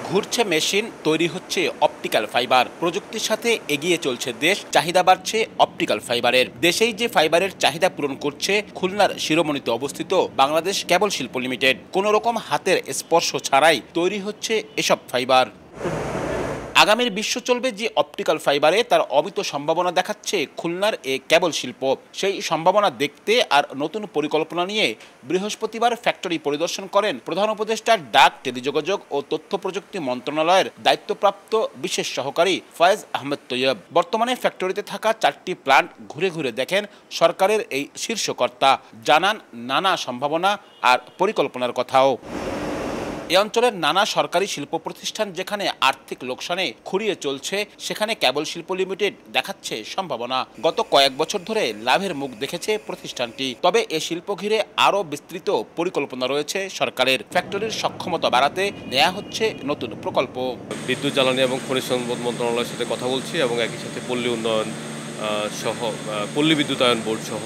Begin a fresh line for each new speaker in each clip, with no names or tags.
ঘুরছে মেশিন, তৈরি হচ্ছে অপটিক্যাল ফাইবার। প্রযুক্তির সাথে এগিয়ে চলছে দেশ, চাহিদা বাড়ছে অপটিক্যাল ফাইবারের। দেশেই যে ফাইবারের চাহিদা পূরণ করছে খুলনার শিরোমণিতে অবস্থিত বাংলাদেশ কেবল শিল্প লিমিটেড। কোনো রকম হাতের স্পর্শ ছাড়াই তৈরি হচ্ছে এসব ফাইবার। আগামীর বিশ্ব চলবে যে অপটিক্যাল ফাইবারে, তার অমিত সম্ভাবনা দেখাচ্ছে খুলনার এ কেবল শিল্প। সেই সম্ভাবনা দেখতে আর নতুন পরিকল্পনা নিয়ে বৃহস্পতিবার ফ্যাক্টরি পরিদর্শন করেন প্রধান উপদেষ্টা ডাক, টেলিযোগাযোগ ও তথ্য প্রযুক্তি মন্ত্রণালয়ের দায়িত্বপ্রাপ্ত বিশেষ সহকারী ফয়েজ আহমেদ তৈয়ব। বর্তমানে ফ্যাক্টরিতে থাকা 4টি প্লান্ট ঘুরে ঘুরে দেখেন সরকারের এই শীর্ষকর্তা, জানান নানা সম্ভাবনা আর পরিকল্পনার কথাও। এ অঞ্চলের নানা সরকারি শিল্প প্রতিষ্ঠান যেখানে আর্থিক লোকসানে খুঁড়িয়ে চলছে, সেখানে কেবল শিল্প লিমিটেড দেখাচ্ছে সম্ভাবনা। গত কয়েক বছর ধরে লাভের মুখ দেখেছে প্রতিষ্ঠানটি। তবে এ শিল্প ঘিরে আরও বিস্তৃত পরিকল্পনা রয়েছে সরকারের। ফ্যাক্টরির সক্ষমতা বাড়াতে নেওয়া হচ্ছে নতুন প্রকল্প।
বিদ্যুৎ, জ্বালানি এবং খনিজ সম্পদ মন্ত্রণালয়ের সাথে কথা বলছি এবং একই সাথে পল্লী উন্নয়ন সহ পল্লী বিদ্যুতায়ন বোর্ড সহ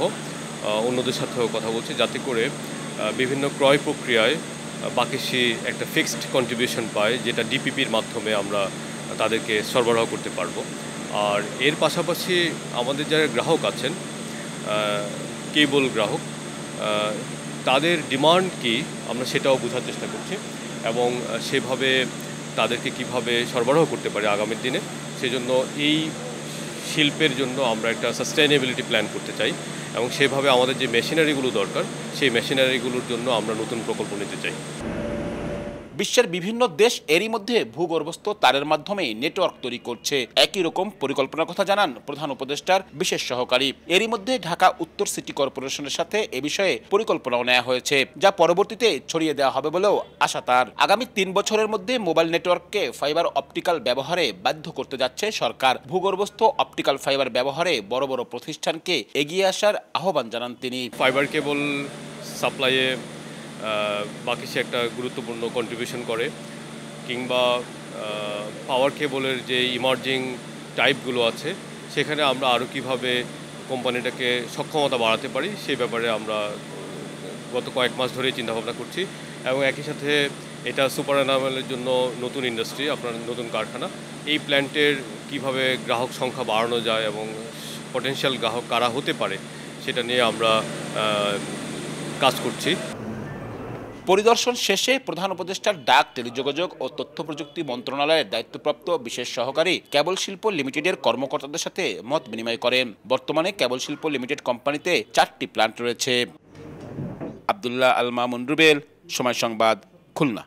অন্যদের সাথেও কথা বলছি, যাতে করে বিভিন্ন ক্রয় প্রক্রিয়ায় বাকিসি একটা ফিক্সড কন্ট্রিবিউশন পায়, যেটা ডিপিপির মাধ্যমে আমরা তাদেরকে সরবরাহ করতে পারবো। আর এর পাশাপাশি আমাদের যারা গ্রাহক আছেন, কেবল গ্রাহক, তাদের ডিমান্ড কি আমরা সেটাও বোঝার চেষ্টা করছি এবং সেভাবে তাদেরকে কিভাবে সরবরাহ করতে পারি আগামীর দিনে, সেজন্য এই শিল্পের জন্য আমরা একটা সাস্টেইনেবিলিটি প্ল্যান করতে চাই এবং সেভাবে আমাদের যে মেশিনারিগুলো দরকার, সেই মেশিনারিগুলোর জন্য আমরা নতুন প্রকল্প নিতে চাই।
বিশ্বের বিভিন্ন দেশ এরই মধ্যে ভূগর্ভস্থ তারের মাধ্যমে নেটওয়ার্ক তৈরি করছে। একই রকম পরিকল্পনার কথা জানান প্রধান উপদেষ্টার বিশেষ সহকারী। এরই মধ্যে ঢাকা উত্তর সিটি কর্পোরেশনের সাথে এ বিষয়ে পরিকল্পনাও নেওয়া হয়েছে, যা পরবর্তীতে ছড়িয়ে দেওয়া হবে বলেও আশা তার। আগামী 3 বছরের মধ্যে মোবাইল নেটওয়ার্ককে ফাইবার অপটিক্যাল ব্যবহারে বাধ্য করতে যাচ্ছে সরকার। ভূগর্ভস্থ অপটিক্যাল ফাইবার ব্যবহারে বড় বড় প্রতিষ্ঠানকে এগিয়ে আসার আহ্বান জানান তিনি।
ফাইবার কেবল সাপ্লাইয়ে বাকিসি একটা গুরুত্বপূর্ণ কন্ট্রিবিউশন করে, কিংবা পাওয়ার কেবলের যে ইমার্জিং টাইপগুলো আছে, সেখানে আমরা আরও কীভাবে কোম্পানিটাকে সক্ষমতা বাড়াতে পারি সেই ব্যাপারে আমরা গত কয়েক মাস ধরেই চিন্তাভাবনা করছি। এবং একই সাথে এটা সুপার এনামেলের জন্য নতুন ইন্ডাস্ট্রি, আপনার নতুন কারখানা, এই প্ল্যান্টের কিভাবে গ্রাহক সংখ্যা বাড়ানো যায় এবং পটেনশিয়াল গ্রাহক কারা হতে পারে সেটা নিয়ে আমরা কাজ করছি।
পরিদর্শন শেষে প্রধান উপদেষ্টার ডাক, টেলিযোগাযোগ ও তথ্য প্রযুক্তি মন্ত্রণালয়ের দায়িত্বপ্রাপ্ত বিশেষ সহকারী কেবল শিল্প লিমিটেডের কর্মকর্তাদের সাথে মত বিনিময় করেন। বর্তমানে কেবল শিল্প লিমিটেড কোম্পানিতে 4টি প্লান্ট রয়েছে। আব্দুল্লাহ আল মামুন রুবেল, সময় সংবাদ, খুলনা।